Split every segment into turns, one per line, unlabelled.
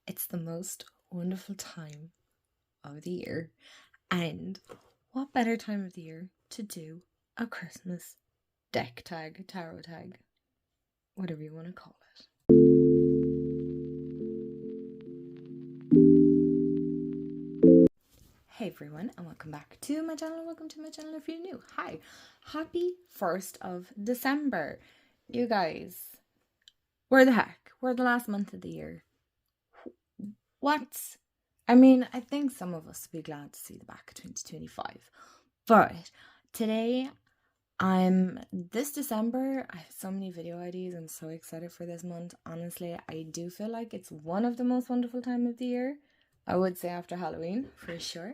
It's the most wonderful time of the year. And what better time of the year to do a Christmas deck tag, tarot tag, whatever you want to call it. Hey everyone, and welcome back to my channel. Welcome to my channel if you're new. Hi, happy 1st of December. You guys, where the heck? We're the last month of the year. What? I think some of us will be glad to see the back of 2025. But today, this December, I have so many video ideas. I'm so excited for this month. Honestly, I do feel like it's one of the most wonderful time of the year. I would say after Halloween, for sure.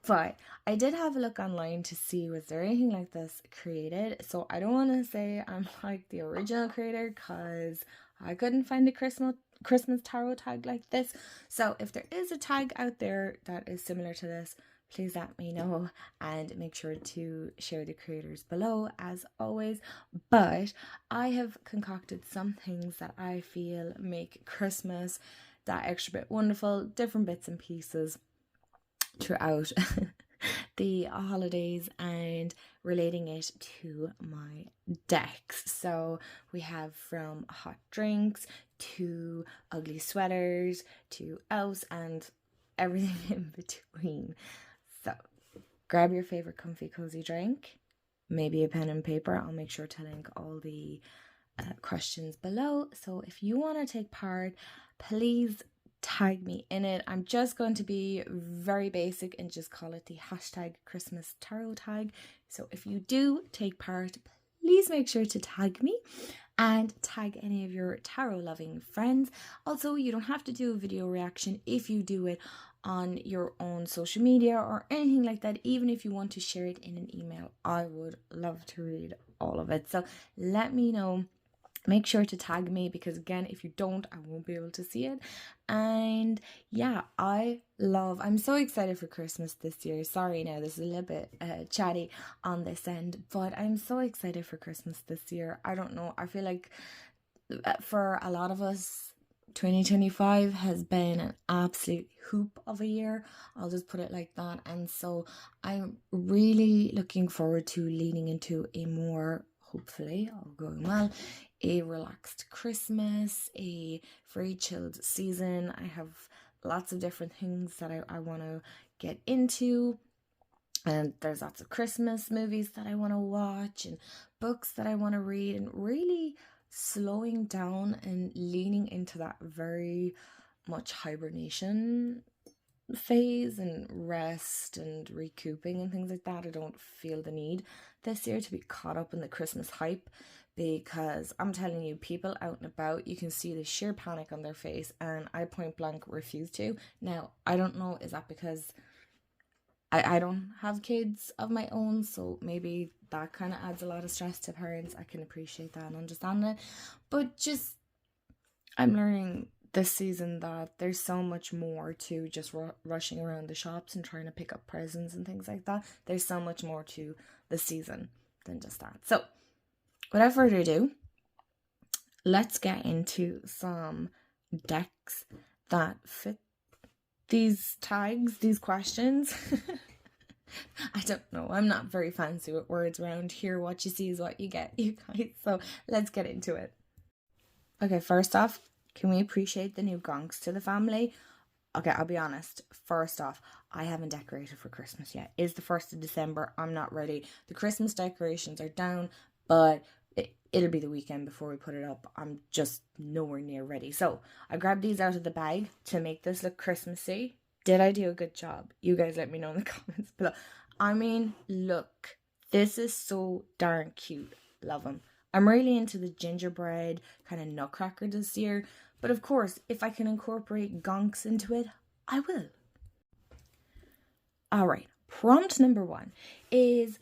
But I did have a look online to see was there anything like this created. So I don't want to say I'm like the original creator because I couldn't find a Christmas tarot tag like this. So if there is a tag out there that is similar to this, please let me know and make sure to share the creators below as always. But I have concocted some things that I feel make Christmas that extra bit wonderful, different bits and pieces throughout the holidays and relating it to my decks. So we have from hot drinks to ugly sweaters to elves and everything in between. So grab your favorite comfy cozy drink, maybe a pen and paper. I'll make sure to link all the questions below. So if you want to take part, please tag me in it. I'm just going to be very basic and just call it the hashtag Christmas tarot tag. So if you do take part, please make sure to tag me and tag any of your tarot loving friends. Also, you don't have to do a video reaction if you do it on your own social media or anything like that. Even if you want to share it in an email, I would love to read all of it. So let me know. Make sure to tag me because again, if you don't, I won't be able to see it. And yeah, I'm so excited for Christmas this year. Sorry now, this is a little bit chatty on this end, but I'm so excited for Christmas this year. I don't know, I feel like for a lot of us, 2025 has been an absolute hoop of a year. I'll just put it like that. And so I'm really looking forward to leaning into a more, hopefully all going well, a relaxed Christmas, a very chilled season. I have lots of different things that I want to get into. And there's lots of Christmas movies that I want to watch and books that I want to read, and really slowing down and leaning into that very much hibernation phase and rest and recouping and things like that. I don't feel the need this year to be caught up in the Christmas hype, because I'm telling you, people out and about, you can see the sheer panic on their face, and I point blank refuse to. Now, I don't know, is that because I don't have kids of my own, so maybe that kind of adds a lot of stress to parents. I can appreciate that and understand it, but just I'm learning this season that there's so much more to just rushing around the shops and trying to pick up presents and things like that. There's so much more to the season than just that. So without further ado, let's get into some decks that fit these tags, these questions. I don't know, I'm not very fancy with words around here. What you see is what you get, you guys. So let's get into it. Okay, first off, can we appreciate the new gonks to the family? Okay, I'll be honest. First off, I haven't decorated for Christmas yet. It's the 1st of December. I'm not ready. The Christmas decorations are down, but it'll be the weekend before we put it up. I'm just nowhere near ready. So I grabbed these out of the bag to make this look Christmassy. Did I do a good job? You guys let me know in the comments below. Look, this is so darn cute. Love them. I'm really into the gingerbread kind of Nutcracker this year. But of course, if I can incorporate gonks into it, I will. Alright, prompt number 1 is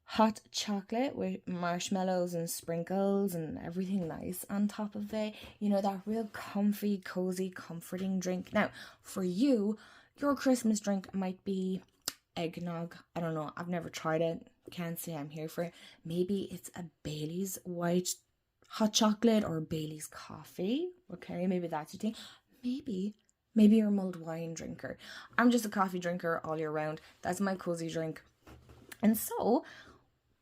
hot chocolate with marshmallows and sprinkles and everything nice on top of it. You know, that real comfy, cozy, comforting drink. Now, for you, your Christmas drink might be eggnog. I don't know. I've never tried it. Can't say I'm here for it. Maybe it's a Bailey's white hot chocolate or Bailey's coffee. Okay, maybe that's your thing. Maybe Maybe you're a mulled wine drinker. I'm just a coffee drinker all year round. That's my cozy drink. And so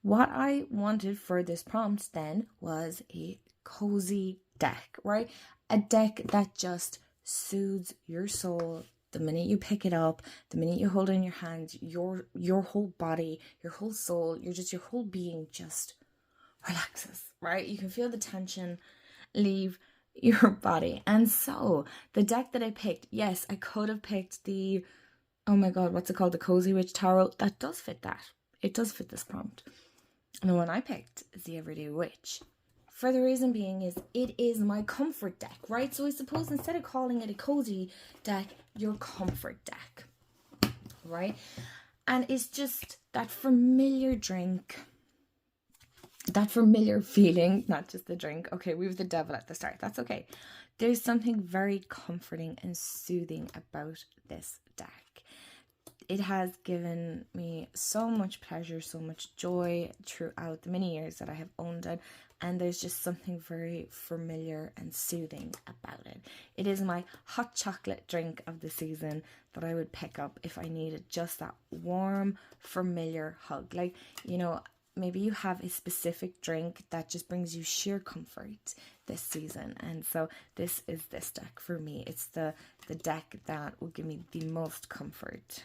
what I wanted for this prompt then was a cozy deck, right? A deck that just soothes your soul the minute you pick it up, the minute you hold it in your hands, your whole body, your whole soul, your whole being just relaxes, right? You can feel the tension leave your body. And so the deck that I picked, yes, I could have picked the, oh my god, what's it called? The Cozy Witch Tarot. That does fit that. It does fit this prompt. And the one I picked is the Everyday Witch. For the reason being is it is my comfort deck, right? So I suppose instead of calling it a cozy deck, your comfort deck, right? And it's just that familiar drink, that familiar feeling, not just the drink. Okay, we have the devil at the start. That's okay. There's something very comforting and soothing about this deck. It has given me so much pleasure, so much joy throughout the many years that I have owned it. And there's just something very familiar and soothing about it. It is my hot chocolate drink of the season that I would pick up if I needed just that warm, familiar hug. Like, you know, maybe you have a specific drink that just brings you sheer comfort this season. And so this is this deck for me. It's the deck that will give me the most comfort.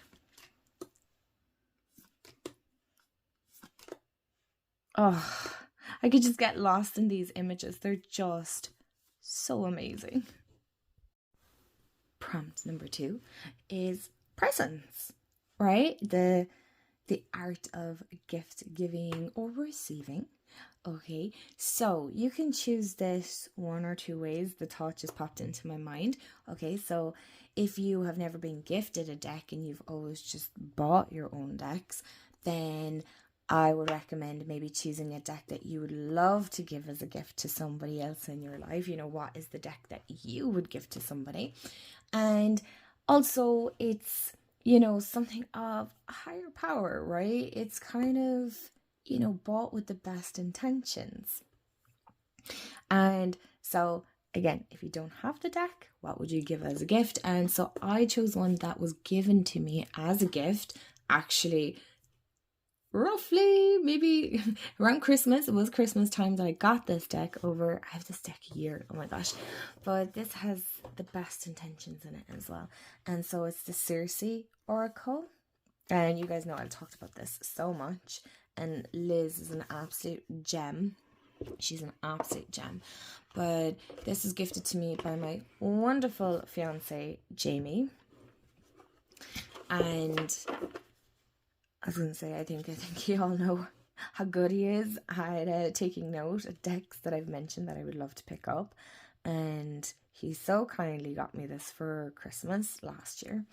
Oh, I could just get lost in these images. They're just so amazing. Prompt number 2 is presents, right? The art of gift giving or receiving. Okay, so you can choose this one or two ways. The thought just popped into my mind. Okay, so if you have never been gifted a deck and you've always just bought your own decks, then I would recommend maybe choosing a deck that you would love to give as a gift to somebody else in your life. You know, what is the deck that you would give to somebody? And also it's, you know, something of a higher power, right? It's kind of, you know, bought with the best intentions. And so again, if you don't have the deck, what would you give as a gift? And so I chose one that was given to me as a gift, actually roughly maybe around Christmas. It was Christmas time that I got this deck over. I have this deck a year, oh my gosh, but this has the best intentions in it as well. And so it's the Circe Oracle, and you guys know I've talked about this so much, and Liz is an absolute gem. She's an absolute gem. But this was gifted to me by my wonderful fiance Jamie, and I was going to say, I think you all know how good he is at taking note of decks that I've mentioned that I would love to pick up. And he so kindly got me this for Christmas last year.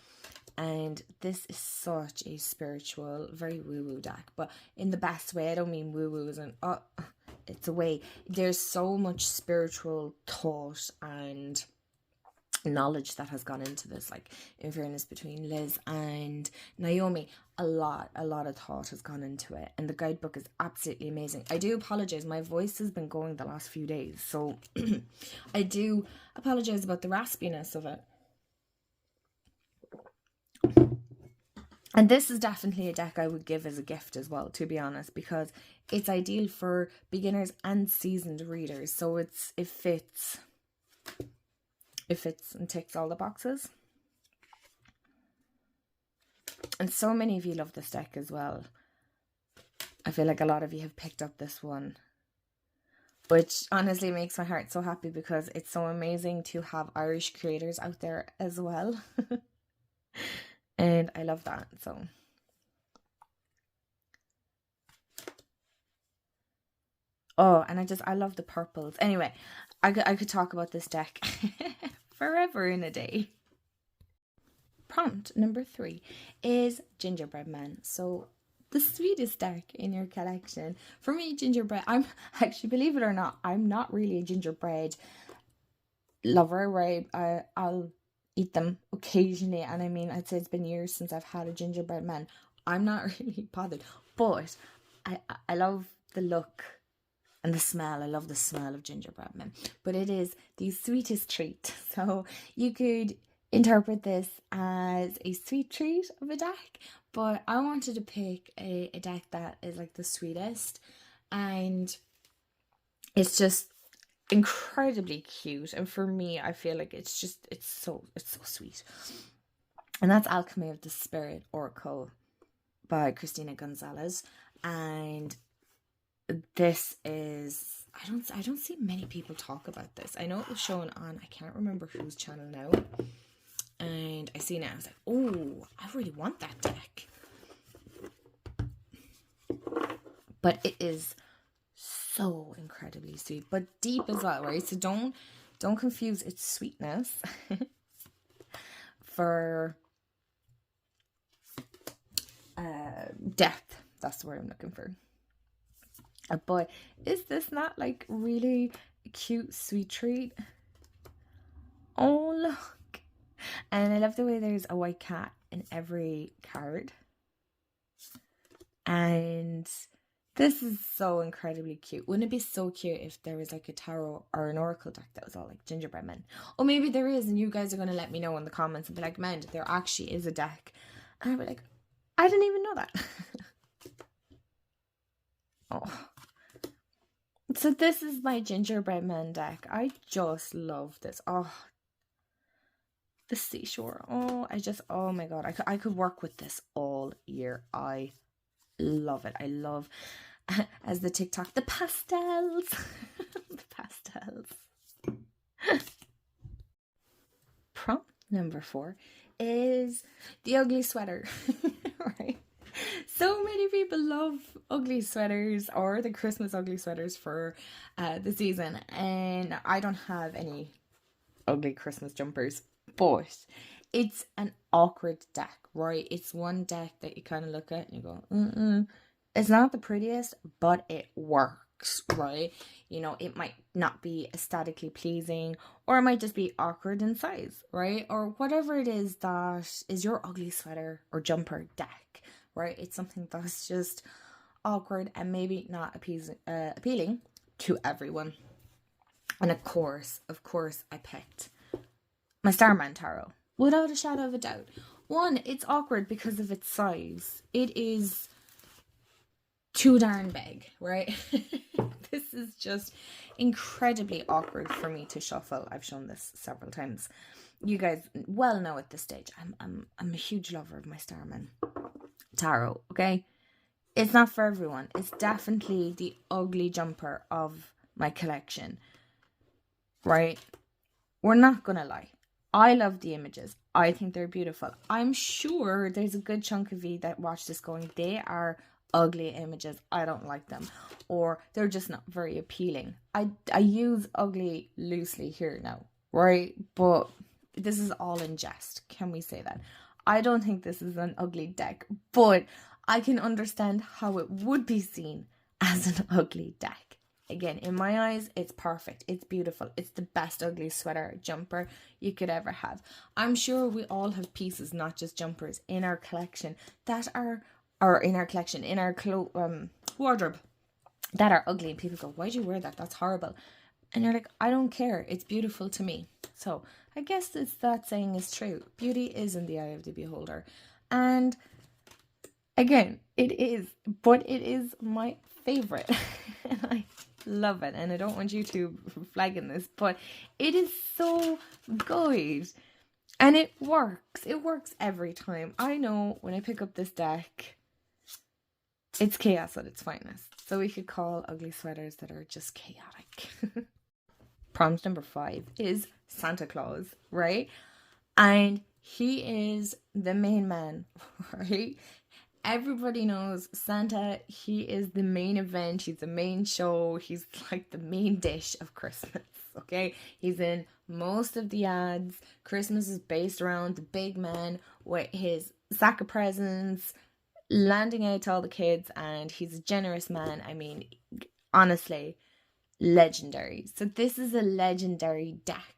And this is such a spiritual, very woo-woo deck. But in the best way. I don't mean woo-woo as in, oh, it's a way. There's so much spiritual thought and knowledge that has gone into this, like in fairness between Liz and Naomi, a lot of thought has gone into it, and the guidebook is absolutely amazing. I do apologize, my voice has been going the last few days, so I do apologize about the raspiness of it. And this is definitely a deck I would give as a gift as well, to be honest, because it's ideal for beginners and seasoned readers. So it fits and ticks all the boxes. And so many of you love this deck as well. I feel like a lot of you have picked up this one, which honestly makes my heart so happy, because it's so amazing to have Irish creators out there as well. And I love that. So oh, and I love the purples. Anyway, I could talk about this deck forever in a day. Prompt number 3 is Gingerbread Man. So the sweetest deck in your collection. For me, gingerbread, I'm actually, believe it or not, I'm not really a gingerbread lover, right? I'll eat them occasionally, and I mean, I'd say it's been years since I've had a gingerbread man. I'm not really bothered, but I love the look and the smell. I love the smell of gingerbread man, but it is the sweetest treat. So you could interpret this as a sweet treat of a deck, but I wanted to pick a deck that is like the sweetest, and it's just incredibly cute. And for me, I feel like it's so sweet. And that's Alchemy of the Spirit Oracle by Christina Gonzalez. And this is, I don't see many people talk about this. I know it was shown on, I can't remember whose channel now, and I seen it, I was like, oh, I really want that deck. But it is so incredibly sweet, but deep as well, right? So don't confuse its sweetness for depth. That's the word I'm looking for. But is this not like really a cute sweet treat? Oh, look. And I love the way there's a white cat in every card. And this is so incredibly cute. Wouldn't it be so cute if there was like a tarot or an oracle deck that was all like Gingerbread Man? Or maybe there is, and you guys are going to let me know in the comments and be like, man, there actually is a deck. And I'd be like, I didn't even know that. Oh. So this is my Gingerbread Man deck. I just love this. Oh, the seashore. Oh, oh my god. I could work with this all year. I love it. I love, as the TikTok, the pastels. The pastels. Prompt number 4 is the ugly sweater. Right? So many people love ugly sweaters, or the Christmas ugly sweaters for the season, and I don't have any ugly Christmas jumpers, but it's an awkward deck, right? It's one deck that you kind of look at and you go, it's not the prettiest, but it works, right? You know, it might not be aesthetically pleasing, or it might just be awkward in size, right? Or whatever it is that is your ugly sweater or jumper deck, right? It's something that's just awkward and maybe not appealing to everyone. And of course, I picked my Starman Tarot, without a shadow of a doubt. One, it's awkward because of its size. It is too darn big, right? This is just incredibly awkward for me to shuffle. I've shown this several times. You guys well know at this stage, I'm a huge lover of my Starman Tarot, okay? It's not for everyone. It's definitely the ugly jumper of my collection, right? We're not gonna lie. I love the images. I think they're beautiful. I'm sure there's a good chunk of you that watch this going, they are ugly images. I don't like them. Or they're just not very appealing. I use ugly loosely here now, right? But this is all in jest. Can we say that? I don't think this is an ugly deck, but I can understand how it would be seen as an ugly deck. Again, in my eyes, it's perfect. It's beautiful. It's the best ugly sweater jumper you could ever have. I'm sure we all have pieces, not just jumpers, in our collection that are, or in our collection, in our wardrobe, that are ugly. And people go, why'd you wear that? That's horrible. And you're like, I don't care. It's beautiful to me. So I guess that saying is true. Beauty is in the eye of the beholder. And again, it is, but it is my favorite. And I love it. And I don't want YouTube flagging this, but it is so good. And it works. It works every time. I know when I pick up this deck, it's chaos at its finest. So we could call ugly sweaters that are just chaotic. Prompt number 5 is Santa Claus, right? And he is the main man, right? Everybody knows Santa. He is the main event. He's the main show. He's like the main dish of Christmas, okay? He's in most of the ads. Christmas is based around the big man with his sack of presents, landing out to all the kids, and he's a generous man. I mean, honestly, legendary. So this is a legendary deck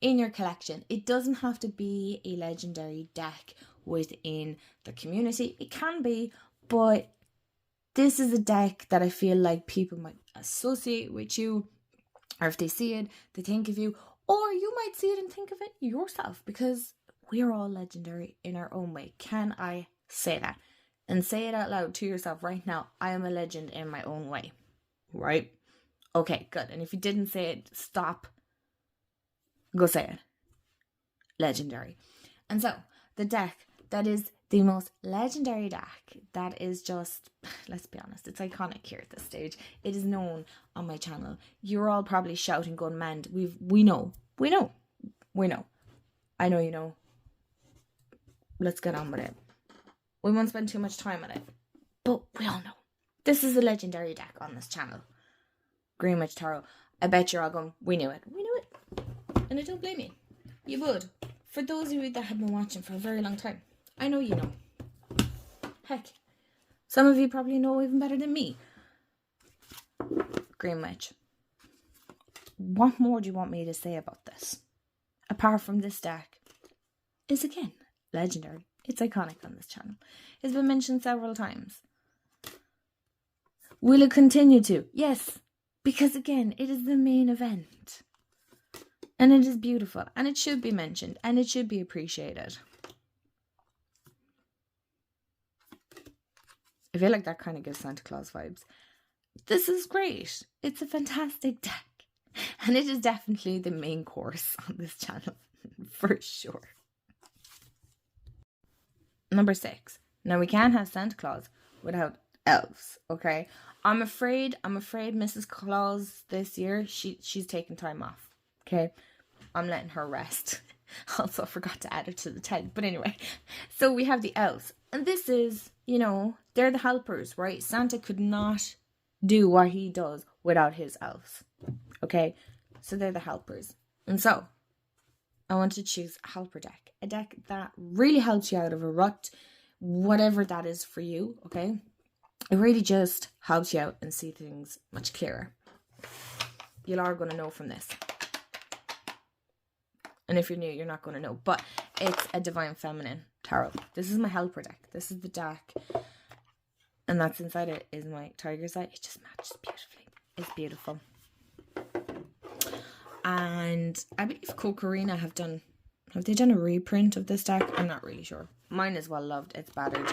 in your collection. It doesn't have to be a legendary deck within the community. It can be, but this is a deck that I feel like people might associate with you, or if they see it, they think of you, or you might see it and think of it yourself, because we are all legendary in our own way. Can I say that? And say it out loud to yourself right now. I am a legend in my own way. Right? Okay, good. And if you didn't say it, stop. Go say it. Legendary. And so, the deck that is the most legendary deck, that is just, let's be honest, it's iconic here at this stage. It is known on my channel. You're all probably shouting, going, man, we know. I know you know. Let's get on with it. We won't spend too much time on it. But we all know. This is a legendary deck on this channel. Green Witch Tarot. I bet you're all going, we knew it. And I don't blame you. You would. For those of you that have been watching for a very long time, I know you know. Heck, some of you probably know even better than me. Green Witch. What more do you want me to say about this? Apart from this deck is, again, legendary. It's iconic on this channel. It's been mentioned several times. Will it continue to? Yes. Because, again, it is the main event. And it is beautiful. And it should be mentioned. And it should be appreciated. I feel like that kind of gives Santa Claus vibes. This is great. It's a fantastic deck. And it is definitely the main course on this channel. For sure. Number 6. Now, we can't have Santa Claus without elves, okay? I'm afraid Mrs. Claus this year, she's taking time off, okay? I'm letting her rest. Also, I forgot to add her to the tag. But anyway, so we have the elves. And this is, they're the helpers, right? Santa could not do what he does without his elves, okay? So they're the helpers. And so, I want to choose a helper deck. A deck that really helps you out of a rut, whatever that is for you, okay? It really just helps you out and see things much clearer. You are going to know from this. And if you're new, you're not going to know. But it's a Divine Feminine Tarot. This is my helper deck. This is the deck. And that's inside it is my tiger's eye. It just matches beautifully. It's beautiful. And I believe Cocarina have they done a reprint of this deck? I'm not really sure. Mine is well loved. It's battered.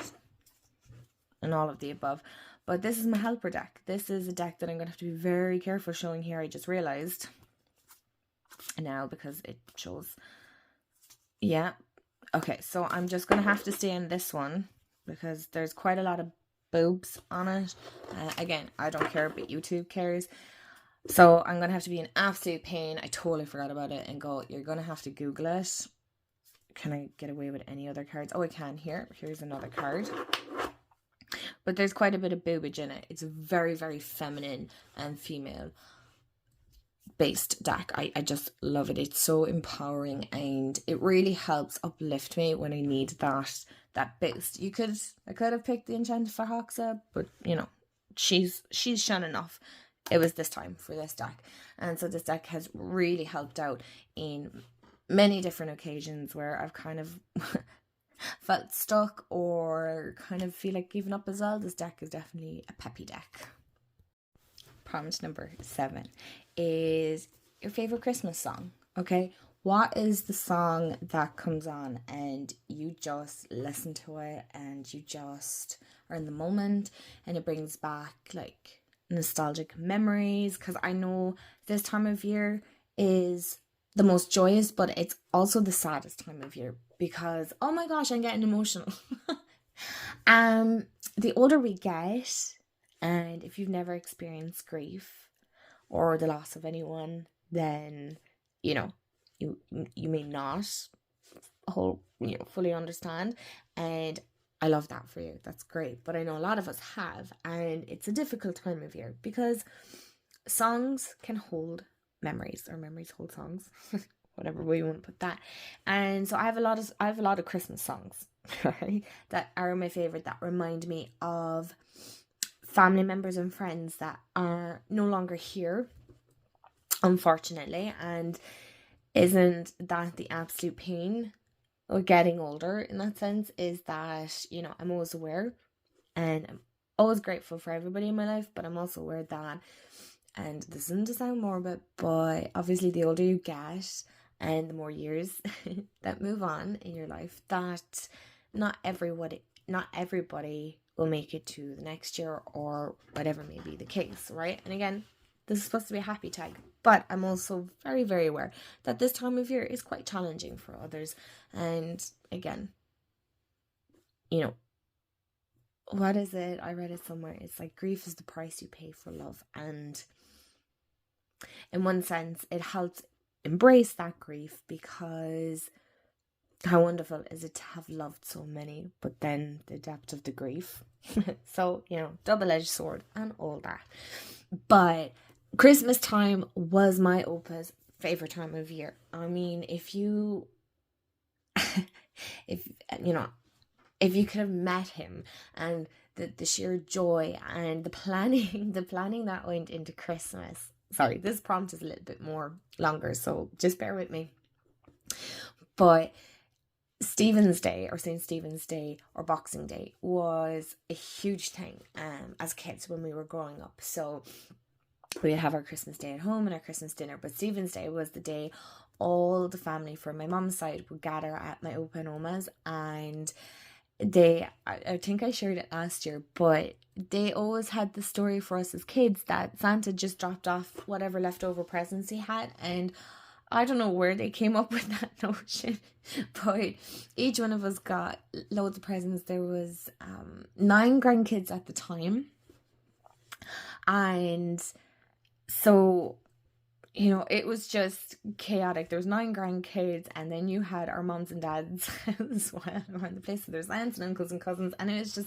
And all of the above. But this is my helper deck. This is a deck that I'm going to have to be very careful showing here. I just realized now because it shows. Yeah. Okay, so I'm just going to have to stay in this one because there's quite a lot of boobs on it. Again, I don't care, but YouTube cares. So I'm going to have to be an absolute pain. I totally forgot about it and go, you're going to have to Google it. Can I get away with any other cards? Oh, I can here. Here's another card. But there's quite a bit of boobage in it. It's a very, very feminine and female based deck. I just love it. It's so empowering and it really helps uplift me when I need that boost. I could have picked the Enchanted for Hoxa, but she's shown enough. It was this time for this deck. And so this deck has really helped out in many different occasions where I've kind of felt stuck or kind of feel like giving up as well. This deck is definitely a peppy deck. Prompt number 7 is your favorite Christmas song, okay? What is the song that comes on and you just listen to it and you just are in the moment and it brings back like nostalgic memories? Because I know this time of year is the most joyous, but it's also the saddest time of year because, oh my gosh, I'm getting emotional. The older we get, and if you've never experienced grief or the loss of anyone, then you may not fully understand, and I love that for you. That's great. But I know a lot of us have, and it's a difficult time of year because songs can hold memories, or memories hold songs. Whatever way you want to put that. And so I have a lot of Christmas songs, right, that are my favorite, that remind me of family members and friends that are no longer here, unfortunately. And isn't that the absolute pain of getting older in that sense, is that, I'm always aware and I'm always grateful for everybody in my life, but I'm also aware that, and this isn't to sound morbid, but obviously the older you get and the more years that move on in your life, that not everybody will make it to the next year or whatever may be the case, right? And again, this is supposed to be a happy tag, but I'm also very, very aware that this time of year is quite challenging for others. And again, you know, what is it? I read it somewhere. It's like grief is the price you pay for love. And in one sense, it helps embrace that grief, because how wonderful is it to have loved so many, but then the depth of the grief. So, double-edged sword and all that. But Christmas time was my Opa's favorite time of year. I mean, if you could have met him, and the sheer joy and the planning that went into Christmas. Sorry, this prompt is a little bit more longer, so just bear with me. But Stephen's Day, or St. Stephen's Day, or Boxing Day was a huge thing as kids when we were growing up. So we'd have our Christmas Day at home and our Christmas dinner, but Stephen's Day was the day all the family from my mum's side would gather at my Opa and Oma's, and I think I shared it last year, but they always had the story for us as kids that Santa just dropped off whatever leftover presents he had, and I don't know where they came up with that notion, but each one of us got loads of presents. There was 9 grandkids at the time, and so it was just chaotic. There was 9 grandkids, and then you had our moms and dads as well around the place. So there's aunts and uncles and cousins, and it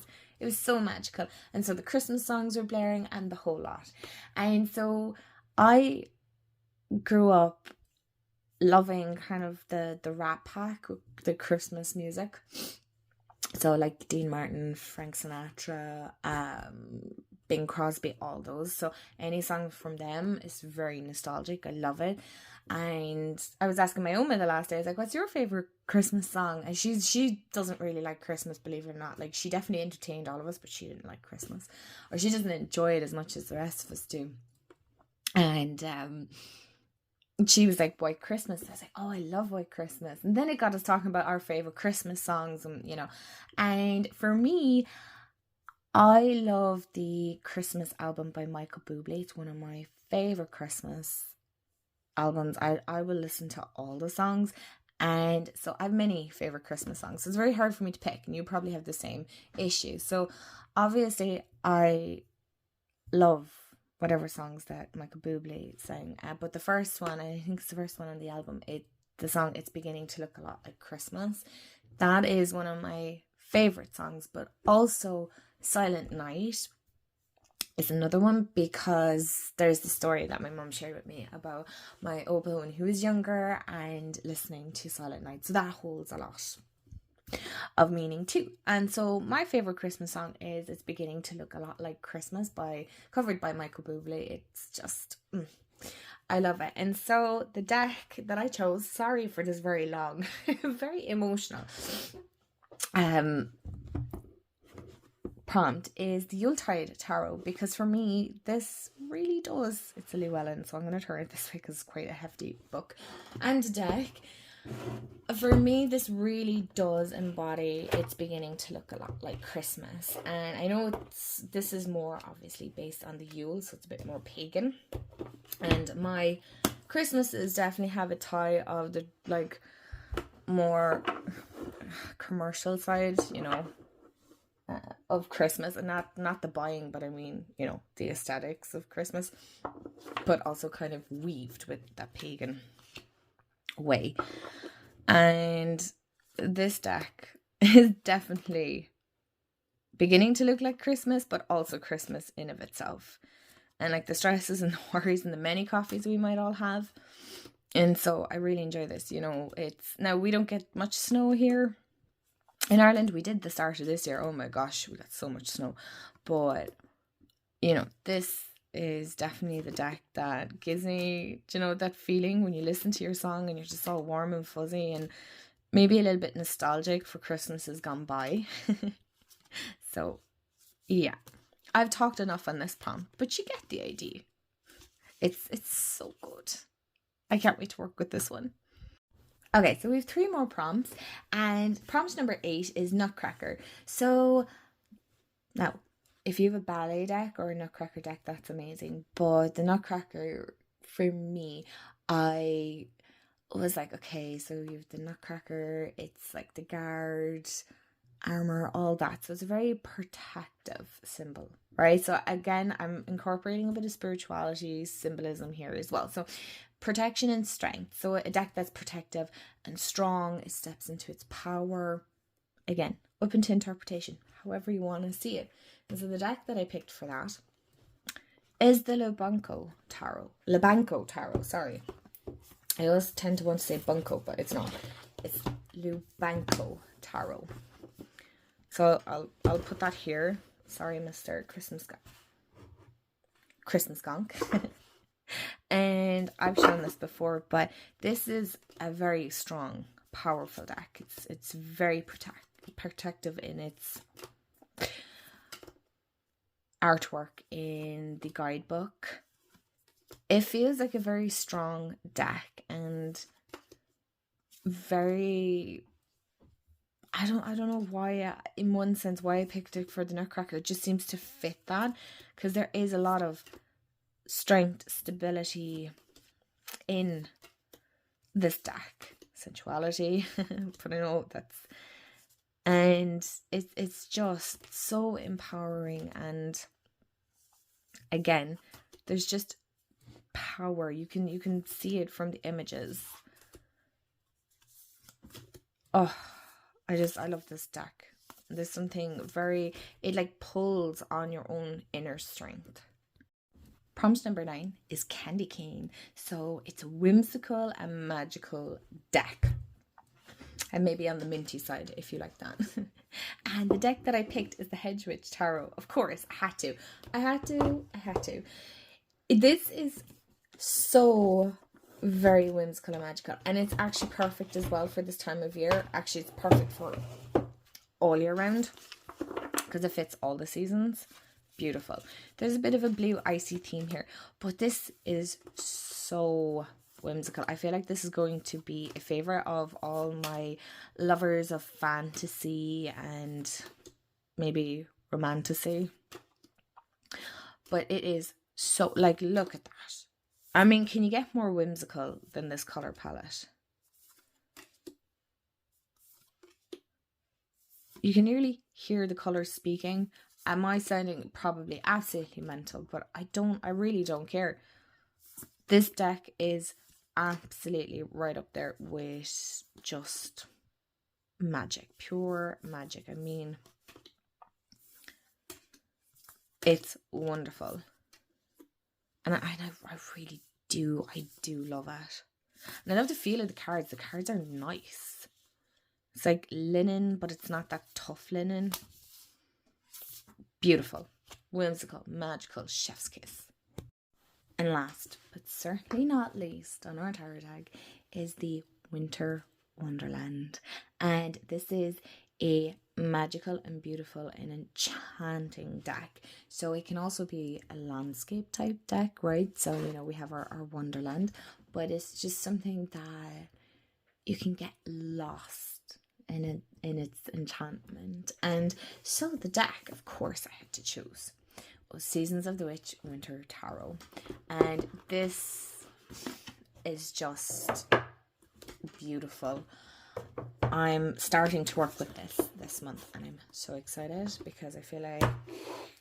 was so magical. And so the Christmas songs were blaring and the whole lot. And so I grew up loving kind of the Rat Pack, the Christmas music. So like Dean Martin, Frank Sinatra, Bing Crosby, all those. So any song from them is very nostalgic. I love it. And I was asking my Oma the last day, I was like, what's your favorite Christmas song? And she doesn't really like Christmas, believe it or not. Like, she definitely entertained all of us, but she didn't like Christmas, or she doesn't enjoy it as much as the rest of us do. And she was like, White Christmas. I was like, oh, I love White Christmas. And then it got us talking about our favorite Christmas songs, and for me, I love the Christmas album by Michael Bublé. It's one of my favorite Christmas albums. I will listen to all the songs, and so I have many favorite Christmas songs. So it's very hard for me to pick, and you probably have the same issue. So obviously I love whatever songs that Michael Bublé sang, but the first one, I think it's the first one on the album, the song It's Beginning to Look a Lot Like Christmas, that is one of my favorite songs. But also Silent Night is another one, because there's the story that my mum shared with me about my Opa when he was younger and listening to Silent Night, so that holds a lot of meaning too. And so my favorite Christmas song is It's Beginning to Look a Lot Like Christmas, covered by Michael Bublé. It's just I love it. And so the deck that I chose, sorry for this very long, very emotional prompt, is the Yuletide Tarot, because for me this really does, it's a Llewellyn, so I'm going to turn it this way because it's quite a hefty book and deck. For me, this really does embody It's Beginning to Look a Lot Like Christmas. And I know this is more obviously based on the Yule, so it's a bit more pagan. And my Christmases definitely have a tie of the more commercial side, of Christmas, and not the buying, but I mean, the aesthetics of Christmas, but also kind of weaved with that pagan way. And this deck is definitely beginning to look like Christmas, but also Christmas in of itself, and like the stresses and the worries and the many coffees we might all have. And so I really enjoy this. It's now, we don't get much snow here in Ireland. We did the start of this year. Oh my gosh, we got so much snow. But this is definitely the deck that gives me, that feeling when you listen to your song and you're just all warm and fuzzy and maybe a little bit nostalgic for Christmases gone by. So, yeah. I've talked enough on this prompt, but you get the idea. It's so good. I can't wait to work with this one. Okay, so we have 3 more prompts, and prompt number 8 is Nutcracker. So now, if you have a ballet deck or a Nutcracker deck, that's amazing. But the Nutcracker, for me, I was like, okay, so you have the Nutcracker, it's like the guard, armor, all that. So it's a very protective symbol, right? So again, I'm incorporating a bit of spirituality symbolism here as well. So protection and strength. So a deck that's protective and strong, it steps into its power. Again, open to interpretation, however you want to see it. And so the deck that I picked for that is the Lebanco Tarot, sorry. I always tend to want to say bunco, but it's not. It's Lebanco Tarot. So I'll put that here. Sorry, Mr. Christmas Skunk. And I've shown this before, but this is a very strong, powerful deck. It's very protective in its artwork in the guidebook. It feels like a very strong deck and very, I don't know why, in one sense, why I picked it for the Nutcracker. It just seems to fit that, because there is a lot of strength, stability in this deck, sensuality, but I know that's, and it's just so empowering. And again, there's just power. You can see it from the images. Oh, I love this deck. There's something very, it like pulls on your own inner strength. Prompt number 9 is Candy Cane. So it's a whimsical and magical deck. And maybe on the minty side, if you like that. And the deck that I picked is the Hedge Witch Tarot. Of course, I had to. This is so very whimsical and magical. And it's actually perfect as well for this time of year. Actually, it's perfect for all year round, because it fits all the seasons. Beautiful. There's a bit of a blue icy theme here, but this is so whimsical. I feel like this is going to be a favorite of all my lovers of fantasy and maybe romantasy. But it is so, like, look at that. I mean, can you get more whimsical than this color palette? You can nearly hear the colors speaking. Am I sounding probably absolutely mental? But I really don't care. This deck is absolutely right up there with just magic, pure magic. I mean, it's wonderful. And I really do, I do love it. And I love the feel of the cards. The cards are nice. It's like linen, but it's not that tough linen. Beautiful, whimsical, magical, chef's kiss. And last, but certainly not least, on our tarot tag is the Winter Wonderland. And this is a magical and beautiful and enchanting deck. So it can also be a landscape type deck, right? So, you know, we have our Wonderland, but it's just something that you can get lost in its enchantment. And so the deck, of course, I had to choose was Seasons of the Witch Winter Tarot. And this is just beautiful. I'm starting to work with this month, and I'm so excited because I feel like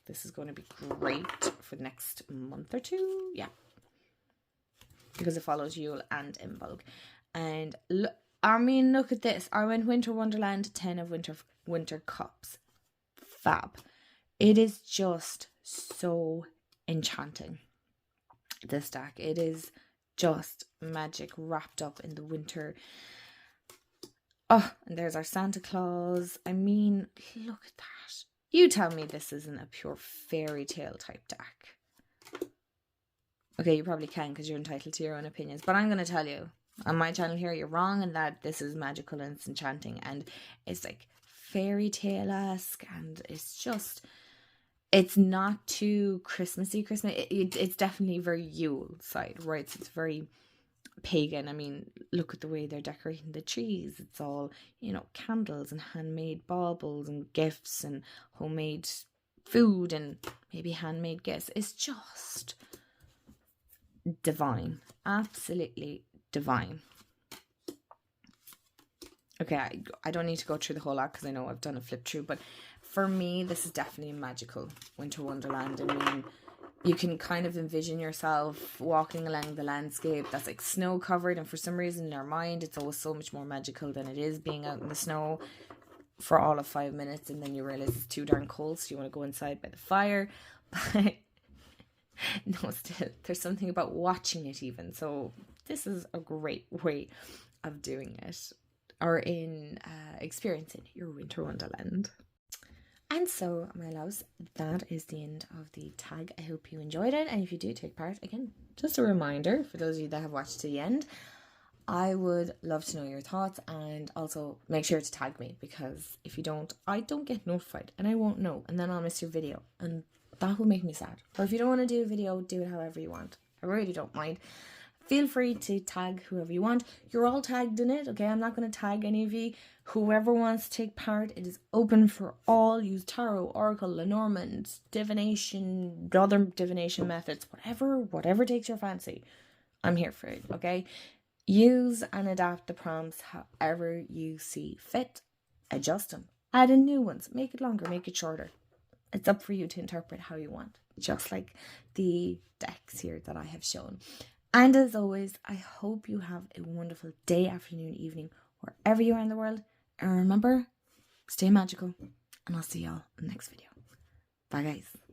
this is going to be great for the next month or two. Yeah, because it follows Yule and Imbolc. And look, I mean, look at this. I went Winter Wonderland, 10 of Winter Cups. Fab. It is just so enchanting, this deck. It is just magic wrapped up in the winter. Oh, and there's our Santa Claus. I mean, look at that. You tell me this isn't a pure fairy tale type deck. Okay, you probably can because you're entitled to your own opinions. But I'm going to tell you, on my channel here, you're wrong in that this is magical and it's enchanting. And it's like fairy tale-esque. And it's just, it's not too Christmassy. It's definitely very Yule side, right? So it's very pagan. I mean, look at the way they're decorating the trees. It's all, candles and handmade baubles and gifts and homemade food and maybe handmade gifts. It's just divine. Absolutely divine. Okay, I don't need to go through the whole lot because I know I've done a flip through, but for me, this is definitely magical winter wonderland. I mean, you can kind of envision yourself walking along the landscape that's like snow covered, and for some reason in our mind, it's always so much more magical than it is being out in the snow for all of 5 minutes, and then you realize it's too darn cold, so you want to go inside by the fire. But no, still, there's something about watching it even. So this is a great way of doing it, or in experiencing your winter wonderland. And so, my loves, that is the end of the tag. I hope you enjoyed it, and if you do take part, again, just a reminder for those of you that have watched to the end, I would love to know your thoughts, and also make sure to tag me, because if you don't, I don't get notified and I won't know, and then I'll miss your video, and that will make me sad. Or if you don't want to do a video, do it however you want. I really don't mind. Feel free to tag whoever you want. You're all tagged in it, okay? I'm not going to tag any of you. Whoever wants to take part, it is open for all. Use tarot, oracle, Lenormand, divination, other divination methods, whatever takes your fancy. I'm here for it, okay? Use and adapt the prompts however you see fit. Adjust them. Add in new ones. Make it longer, make it shorter. It's up for you to interpret how you want, just like the decks here that I have shown. And as always, I hope you have a wonderful day, afternoon, evening, wherever you are in the world. And remember, stay magical. And I'll see y'all in the next video. Bye, guys.